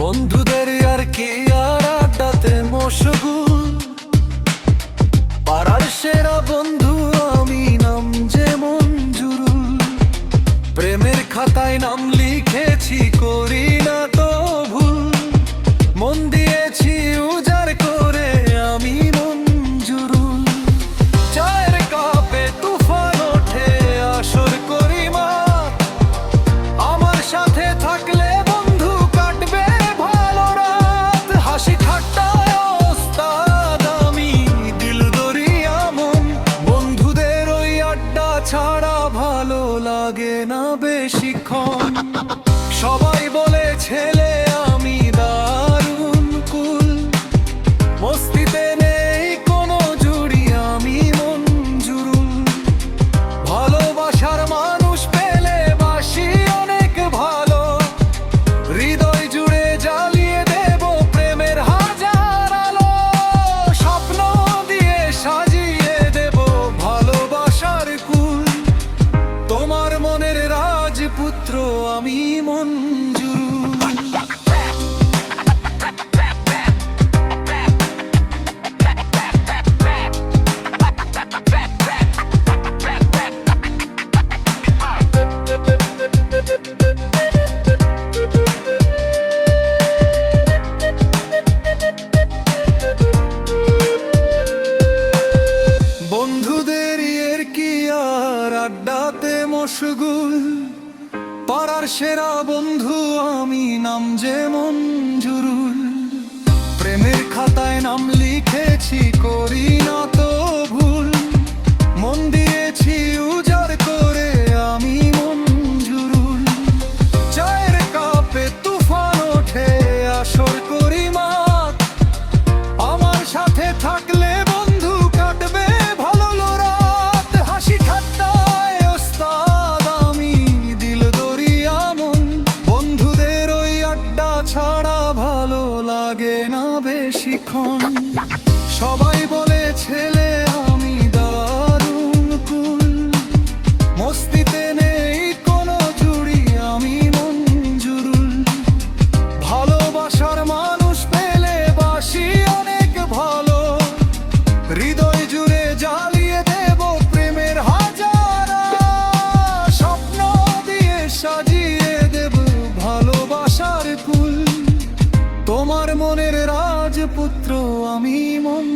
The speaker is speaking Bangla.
বন্ধুদের আর কি আর আড্ডাতে মশগুল, পাড়ার সেরা বন্ধু আমি নাম যেমন জুরুল। প্রেমের খাতায় নাম লিখেছি, করি না তো ভুল। মন দিয়েছি উজাড় করে আমি মঞ্জুরুল। চায়ের কাপে তুফান ওঠে, আসর করি মা। আমার সাথে থাকলে বন্ধু কাটবে ভালো রাত। হাসি ঠাট্টায় ওস্তাদ আমি, দিল দরিয়া মন। বন্ধুদের ওই আড্ডা ছাড়া ভালো লাগে না বেশিক্ষণ। সবাই বলে ছেলে আমি দারুণ কুল, মস্তিতে নেই কোনো জুড়ি আমি মঞ্জুরুল। ভালোবাসার মানুষ পেলে বাসি অনেক ভালো, হৃদয় জুড়ে জ্বালিয়ে দেব প্রেমের হাজার আলো। স্বপ্ন দিয়ে সাজিয়ে দেব ভালোবাসার কুল, তোমার মনের রাজপুত্র আমি মঞ্জুরুল। বন্ধুদের এর কি আর আড্ডাতে মশগুল, পাড়ার সেরা বন্ধু আমি নাম যেমন জুরুল। প্রেমের খাতায় নাম লিখেছি, করি না তো ভুল। মন দিয়েছি উজাড় করে আমি মঞ্জুরুল। চায়ের কাপে তুফান ওঠে, আসর করি মাত। আমার সাথে থাকলে বন্ধু কাটবে ভালো রাত। হাসি ঠাট্টায় ওস্তাদ আমি, দিল দরিয়া মন। বন্ধুদের ওই আড্ডা ছাড়া ভালো লাগে না বেশিক্ষণ। সবাই বলে ছেলে আমি দারুণ কুল, মস্তিতে নেই কোনো জুড়ি আমি মঞ্জুরুল। ভালোবাসার মানুষ পেলে বাসি অনেক ভালো, হৃদয় জুড়ে জ্বালিয়ে দেব প্রেমের হাজারা। স্বপ্ন দিয়ে সাজিয়ে দেব ভালোবাসার কুল, তোমার মনের রাজপুত্র আমি মন।